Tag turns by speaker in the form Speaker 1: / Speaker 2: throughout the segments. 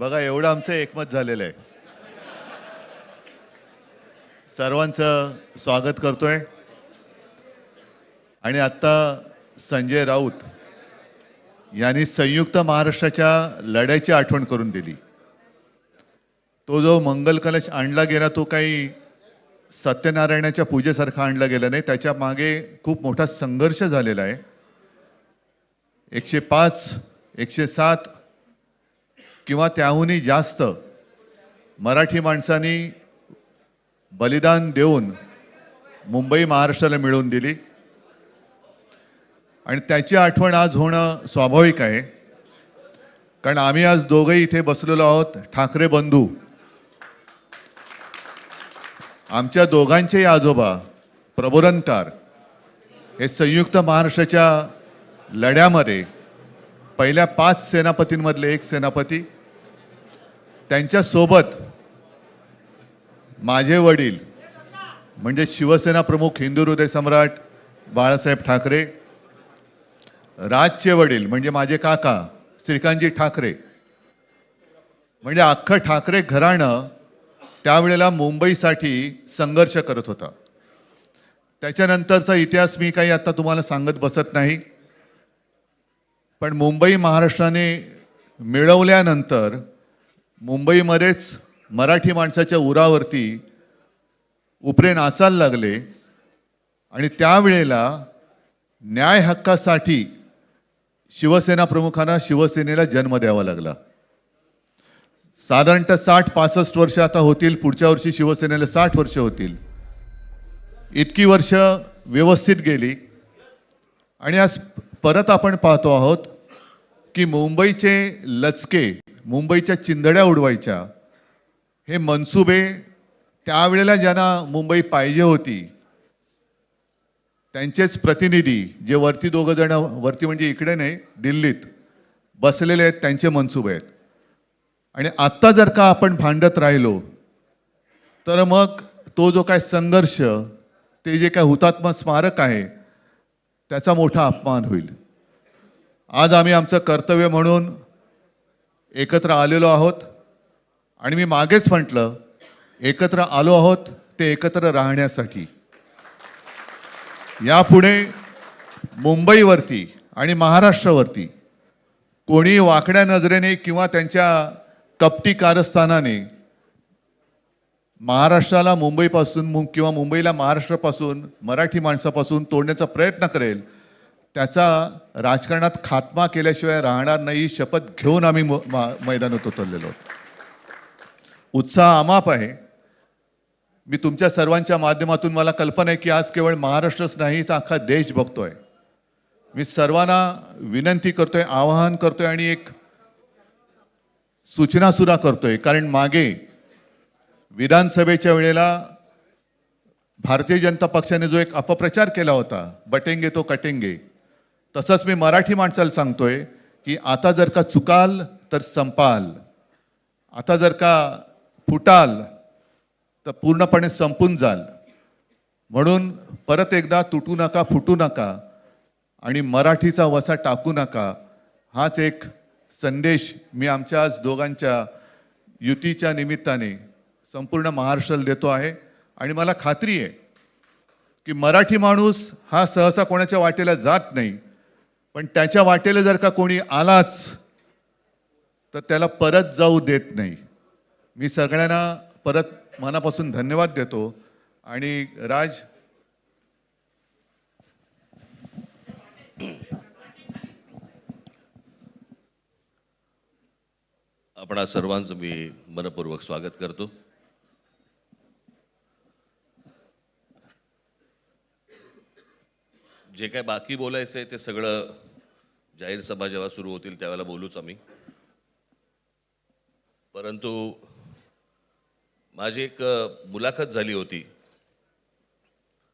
Speaker 1: बघा एवढं आमचं एकमत झालेलं आहे. सर्वांचं स्वागत करतोय. आणि आता संजय राऊत यांनी संयुक्त महाराष्ट्राच्या लढ्याची आठवण करून दिली. तो जो मंगल कलश आणला गेला तो काही सत्यनारायणाच्या पूजेसारखा आणला गेला नाही. त्याच्या मागे खूप मोठा संघर्ष झालेला आहे. 105, 107 किंवा त्याहूनही जास्त मराठी माणसांनी बलिदान देऊन मुंबई महाराष्ट्राला मिळवून दिली. आणि त्याची आठवण आज होणं स्वाभाविक आहे. कारण आम्ही आज दोघंही इथे बसलेलो आहोत, ठाकरे बंधू. आमच्या दोघांचेही आजोबा प्रबोधनकार हे संयुक्त महाराष्ट्राच्या लढ्यामध्ये पहिल्या 5 सेनापतींमधले एक सेनापती. त्यांच्यासोबत माझे वडील म्हणजे शिवसेना प्रमुख हिंदू हृदय सम्राट बाळासाहेब ठाकरे, राजचे वडील म्हणजे माझे काका श्रीकांतजी ठाकरे, म्हणजे अख्खं ठाकरे घराणं त्यावेळेला मुंबईसाठी संघर्ष करत होता. त्याच्यानंतरचा इतिहास मी काही आता तुम्हाला सांगत बसत नाही. पण मुंबई महाराष्ट्राने मिळवल्यानंतर मुंबईमध्येच मराठी माणसाच्या उरावरती उपरे नाचायला लागले. आणि त्यावेळेला न्याय हक्कासाठी शिवसेना प्रमुखांना शिवसेनेला जन्म द्यावा लागला. साधारणतः 60-65 वर्ष आता होतील. पुढच्या वर्षी शिवसेनेला 60 वर्ष होतील. इतकी वर्ष व्यवस्थित गेली. आणि आज परत आपण पाहतो आहोत की मुंबईचे लचके, मुंबईच्या चिंधड्या उडवायच्या हे मनसुबे त्यावेळेला ज्यांना मुंबई पाहिजे होती त्यांचेच प्रतिनिधी, जे वरती दोघं जण, वरती म्हणजे इकडे नाही दिल्लीत बसलेले आहेत, त्यांचे मनसुबे आहेत. आणि आत्ता जर का आपण भांडत राहिलो तर मग तो जो काय संघर्ष, ते जे काय हुतात्मा स्मारक आहे त्याचा मोठा अपमान होईल. आज आम्ही आमचं कर्तव्य म्हणून एकत्र आलेलो आहोत. आणि मी मागेच म्हटलं, एकत्र आलो आहोत ते एकत्र राहण्यासाठी. यापुढे मुंबईवरती आणि महाराष्ट्रावरती कोणी वाकड्या नजरेने किंवा त्यांच्या कपटी कारस्थानाने महाराष्ट्राला मुंबईपासून किंवा मुंबईला महाराष्ट्रापासून, मराठी माणसापासून तोडण्याचा प्रयत्न करेल, त्याचा राजकारणात खात्मा केल्याशिवाय राहणार नाही. शपथ घेऊन आम्ही मैदानात उतरलेलो आहोत. उत्साह अमाप आहे. मी तुमच्या सर्वांच्या माध्यमातून, मला कल्पना आहे की आज केवळ महाराष्ट्रच नाही तर अख्खा देश बघतोय. मी सर्वांना विनंती करतोय, आवाहन करतोय आणि एक सूचना सुद्धा करतोय. कारण मागे विधानसभेच्या वेळेला भारतीय जनता पक्षाने जो एक अपप्रचार केला होता, बटेंगे तो कटेंगे, तसंच मी मराठी माणसाला सांगतोय की आता जर का चुकाल तर संपाल, आता जर का फुटाल तर पूर्णपणे संपून जाल. म्हणून परत एकदा तुटू नका, फुटू नका आणि मराठीचा वसा टाकू नका, हाच एक संदेश मी आमच्या आज दोघांच्या युतीच्या निमित्ताने संपूर्ण महाराष्ट्राला देतो आहे. आणि मला खात्री आहे की मराठी माणूस हा सहसा कोणाच्या वाटेला जात नाही, पण त्याच्या वाटेला जर का कोणी आलाच तर त्याला परत जाऊ देत नाही. मी सगळ्यांना परत मनापासून धन्यवाद देतो. आणि राज,
Speaker 2: आपणा सर्वांचं मी मनपूर्वक स्वागत करतो. जे काय बाकी बोलायचं आहे ते सगळं जाहीर सभा जेव्हा सुरू होतील त्यावेळेला बोलूच आम्ही. परंतु माझी एक मुलाखत झाली होती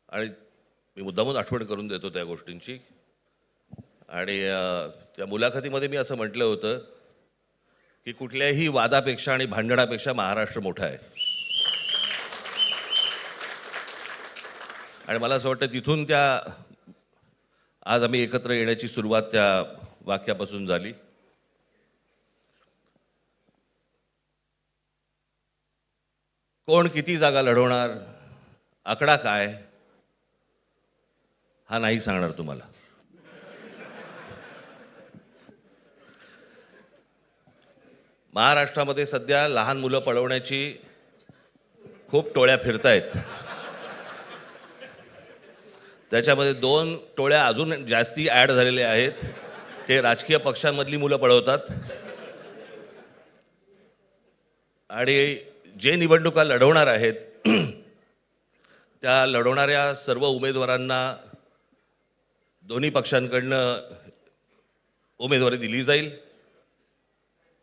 Speaker 2: आणि मी मुद्दामून आठवण करून देतो त्या गोष्टींची. आणि त्या मुलाखतीमध्ये मी असं म्हटलं होतं की कुठल्याही वादापेक्षा आणि भांडणापेक्षा महाराष्ट्र मोठा आहे. आणि मला असं वाटतं तिथून त्या आज आम्ही एकत्र येण्याची सुरुवात त्या वाक्यापासून झाली. कोण किती जागा लढवणार, आकडा काय, हा नाही सांगणार तुम्हाला. महाराष्ट्रामध्ये सध्या लहान मुलं पळवण्याची खूप टोळ्या फिरतायत. त्याच्यामध्ये 2 टोळ्या अजून जास्ती ॲड झालेल्या आहेत. ते राजकीय पक्षांमधली मुलं पळवतात आणि जे निवडणुका लढवणार आहेत त्या लढवणाऱ्या सर्व उमेदवारांना दोन्ही पक्षांकडनं उमेदवारी दिली जाईल.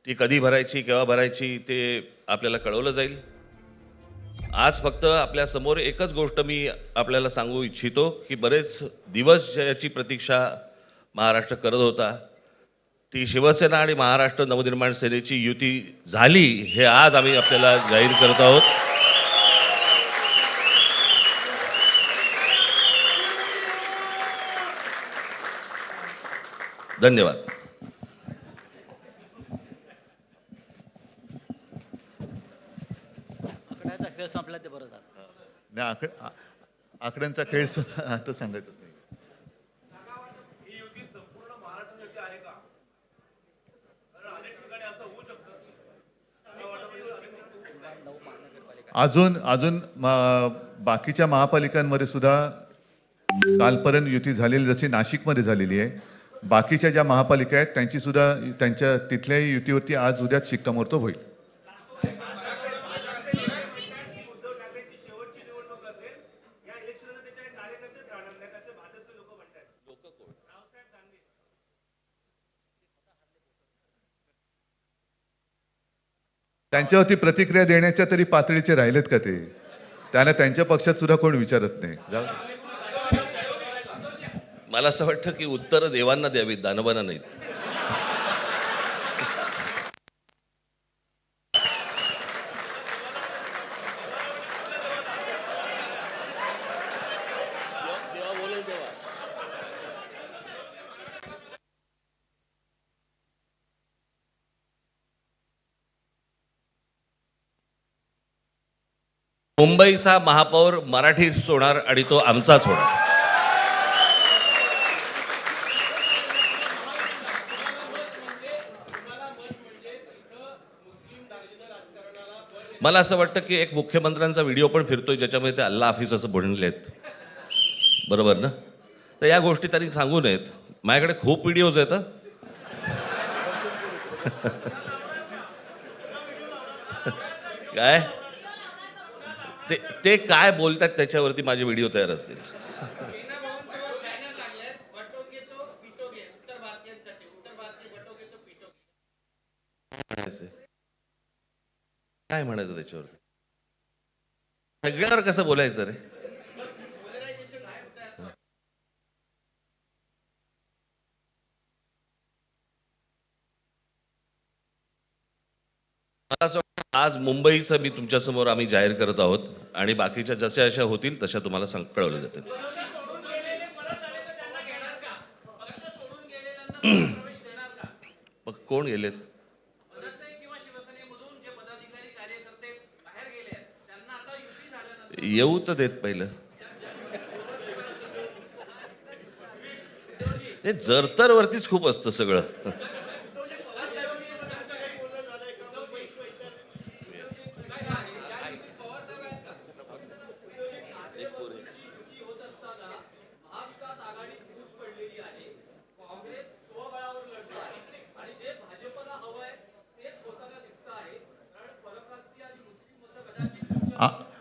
Speaker 2: ती कधी भरायची, केव्हा भरायची ते आपल्याला कळवलं जाईल. आज फक्त आपल्या समोर एकच गोष्ट मी आपल्याला सांगू इच्छितो की बरेच दिवस ज्याची प्रतीक्षा महाराष्ट्र करत होता, ती शिवसेना आणि महाराष्ट्र नवनिर्माण सेनेची युती झाली, हे आज आम्ही आपल्याला जाहीर करत आहोत. धन्यवाद.
Speaker 3: आकड्याचा खेळ संपला ते बरं झालं.
Speaker 1: नाही, आकड्यांचा खेळ आता सांगायचं नाही. अजून अजून बाकीच्या महापालिकांमध्ये सुद्धा कालपर्यंत युती झालेली, जशी नाशिकमध्ये झालेली आहे, बाकीच्या ज्या महापालिका आहेत त्यांची सुद्धा त्यांच्या तिथल्याही युतीवरती आज उद्याच शिक्कामोर्तब होईल. त्यांच्यावरती प्रतिक्रिया देण्याच्या तरी पातळीचे राहिलेत का ते? त्याला त्यांच्या पक्षात सुद्धा कोण विचारत नाही. जाऊ दे.
Speaker 2: मला असं वाटतं की उत्तरं देवांना द्यावीत, दानवांना नाहीत. मुंबईचा महापौर मराठीच होणार आणि तो आमचाच होणार. मला असं वाटतं की एक मुख्यमंत्र्यांचा व्हिडिओ पण फिरतोय ज्याच्यामध्ये ते अल्ला हाफिज असं बनलेत, बरोबर ना? तर या गोष्टी त्यांनी सांगू नयेत. माझ्याकडे खूप व्हिडिओज आहेत. काय ते काय बोलतात त्याच्यावरती माझे व्हिडिओ तयार असतील. काय म्हणायचं त्याच्यावरती? सगळ्यावर कसं बोलायचं रे? मला असं वाटतं आज मुंबईचं मी तुमच्यासमोर आम्ही जाहीर करत आहोत आणि बाकीच्या जशा अशा होतील तशा तुम्हाला कळवलं जातील. मग कोण गेलेत? येऊ तर देत पहिलं. हे जरतर वरतीच खूप असतं सगळं.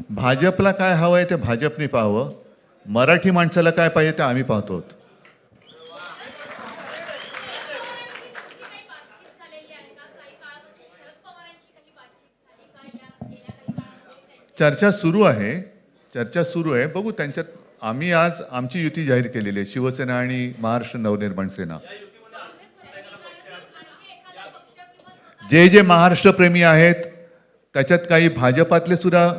Speaker 1: भाजपला काय हवंय ते भाजपने पाहावं, मराठी माणसाला काय पाहिजे ते आम्ही पाहतो. चर्चा सुरू आहे, बघू. त्यांच्यात आम्ही आज आमची युती जाहीर केलेली आहे, शिवसेना आणि महाराष्ट्र नवनिर्माण सेना. जे महाराष्ट्र प्रेमी आहेत त्याच्यात काही भाजपातले सुद्धा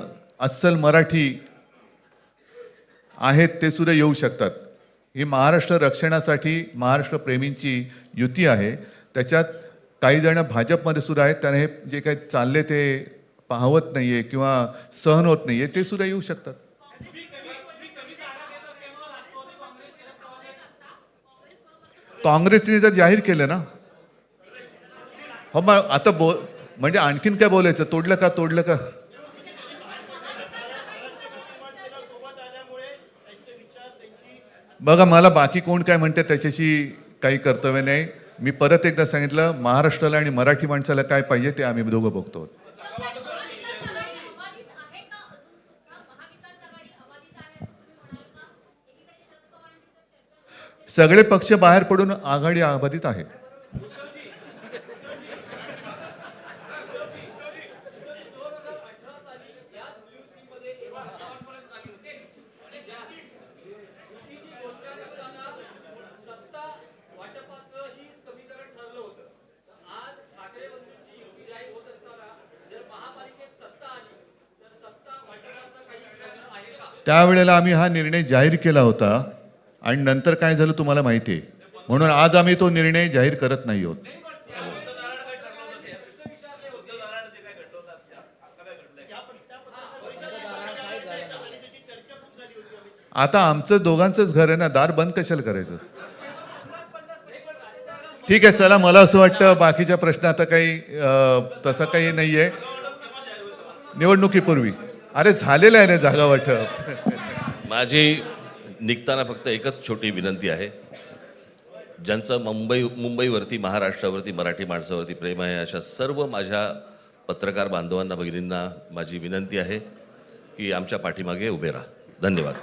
Speaker 1: अस्सल मराठी आहेत, ते सुद्धा येऊ शकतात. ही महाराष्ट्र रक्षणासाठी महाराष्ट्र प्रेमींची युती आहे. त्याच्यात काही जण भाजपमध्ये सुद्धा आहेत. त्याने हे जे काही चालले ते पाहवत नाहीये किंवा सहन होत नाहीये ते सुद्धा येऊ शकतात. काँग्रेसने जर जाहीर केलं ना, हो मग आता म्हणजे आणखीन काय बोलायचं, तोडलं का. बघा मला बाकी कोण काय म्हणते त्याच्याशी काही कर्तव्य नाही. मी परत एकदा सांगितलं, महाराष्ट्राला आणि मराठी माणसाला काय पाहिजे ते आम्ही दोघं बघतो. सगळे पक्ष बाहेर पडून आघाडी अबाधित आहे. त्यावेळेला आम्ही हा निर्णय जाहीर केला होता आणि नंतर काय झालं तुम्हाला माहिती आहे. म्हणून आज आम्ही तो निर्णय जाहीर करत नाही आहोत. आता आमचं दोघांचंच घर आहे ना, दार बंद कशाला करायचं. ठीक आहे चला, मला असं वाटतं बाकीच्या प्रश्न आता काही तसं काही नाहीये. निवडणुकीपूर्वी अरे झालेलं आहे ना जागा वाटप.
Speaker 2: माझी निघताना फक्त एकच छोटी विनंती आहे. ज्यांचं मुंबईवरती, महाराष्ट्रावरती, मराठी माणसावरती प्रेम आहे, अशा सर्व माझ्या पत्रकार बांधवांना, भगिनींना माझी विनंती आहे की आमच्या पाठीमागे उभे राहा. धन्यवाद.